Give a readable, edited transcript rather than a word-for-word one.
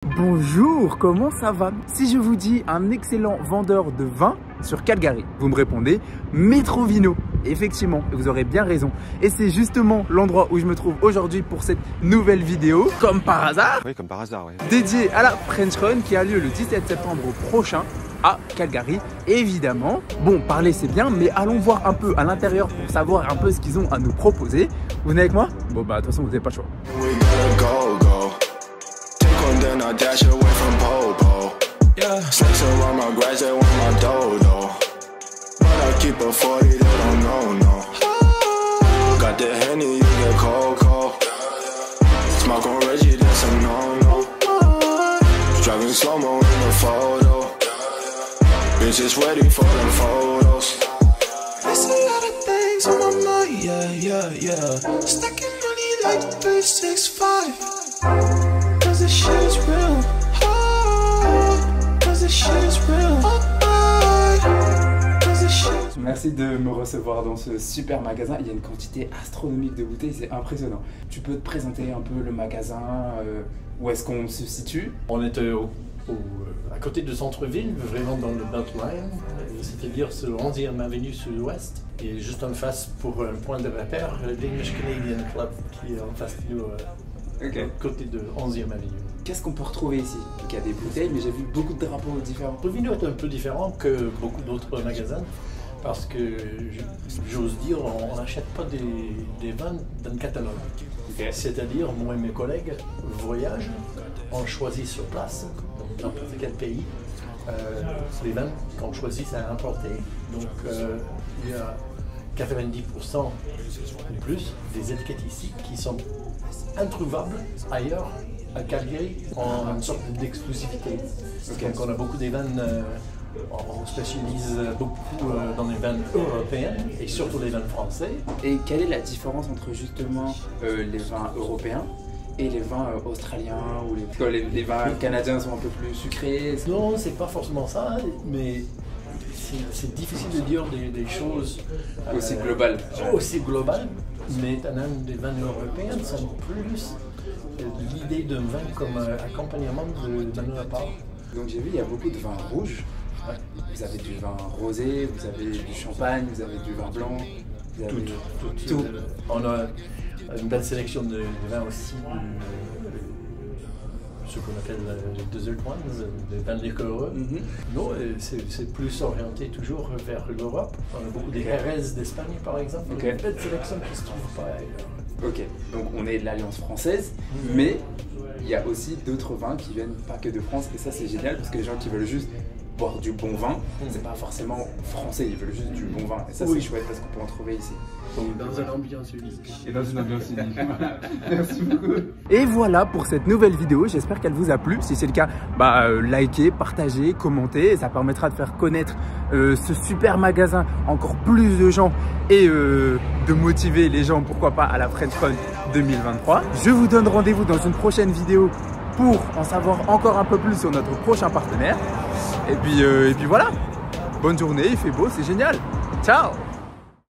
Bonjour, comment ça va? Si je vous dis un excellent vendeur de vin sur Calgary, vous me répondez Metrovino. Effectivement, vous aurez bien raison. Et c'est justement l'endroit où je me trouve aujourd'hui pour cette nouvelle vidéo, comme par hasard. Oui, comme par hasard, oui. Dédiée à la French Run qui a lieu le 17 septembre prochain à Calgary, évidemment. Bon, parler c'est bien, mais allons voir un peu à l'intérieur pour savoir un peu ce qu'ils ont à nous proposer. Vous venez avec moi? Bon bah de toute façon vous n'avez pas le choix. Then I dash away from Popo. Yeah, snakes around my grass, they want my dodo. But I keep a 40, they don't know, no. Got the Henny, you get cold. Smoke on Reggie, that's a no-no. Driving slow-mo in the photo. Bitches ready for them photos. There's a lot of things on my mind, yeah. Stacking money like 365. Cause this shit is real. Cause this shit is real. Cause this shit. Merci de me recevoir dans ce super magasin. Il y a une quantité astronomique de bouteilles, c'est impressionnant. Tu peux te présenter un peu le magasin, où est-ce qu'on se situe? On est à côté du centre-ville, vraiment dans le Beltline, c'est-à-dire sur 11e avenue sud-ouest, et juste en face pour un point de repère, l'English Canadian Club qui est en face de nous. Côté de 11e avenue. Qu'est-ce qu'on peut retrouver ici? Il y a des bouteilles, mais j'ai vu beaucoup de drapeaux différents. Metrovino est un peu différent que beaucoup d'autres magasins parce que, j'ose dire, on n'achète pas des vins d'un catalogue. C'est-à-dire, moi et mes collègues voyagent, on choisit sur place, dans n'importe quel pays, les vins qu'on choisit à importer. Donc, il y a 90% ou plus des étiquettes ici qui sont introuvables ailleurs à Calgary en une sorte d'exclusivité. Donc on a beaucoup des vins, on spécialise beaucoup dans les vins européens et surtout les vins français. Et quelle est la différence entre justement les vins européens et les vins australiens ou les vins canadiens sont un peu plus sucrés? Non, c'est pas forcément ça, mais c'est difficile de dire des choses aussi globales. Mais des vins européens sont plus l'idée d'un vin comme accompagnement d'un repas. Donc j'ai vu il y a beaucoup de vins rouges. Ouais. Vous avez du vin rosé, vous avez du champagne, vous avez du vin blanc. Tout. On a une belle sélection de vins aussi. Ce qu'on appelle les desert wines, des vins liquoreux. Non, c'est plus orienté toujours vers l'Europe. On a beaucoup des Jerez d'Espagne par exemple. Une belle sélection qui se trouve pas ailleurs. Ok, donc on est de l'Alliance française, mais il y a aussi d'autres vins qui viennent pas que de France, et ça c'est génial parce que les gens qui veulent juste boire du bon vin, c'est pas forcément français, ils veulent juste du bon vin, et ça c'est chouette parce qu'on peut en trouver ici. Dans une ambiance unique. Et dans une ambiance unique. Merci beaucoup. Et voilà pour cette nouvelle vidéo, j'espère qu'elle vous a plu. Si c'est le cas, likez, partagez, commentez, ça permettra de faire connaître ce super magasin encore plus de gens et de motiver les gens, pourquoi pas, à la French Run 2023. Je vous donne rendez-vous dans une prochaine vidéo pour en savoir encore un peu plus sur notre prochain partenaire. Et puis voilà, bonne journée, il fait beau, c'est génial. Ciao!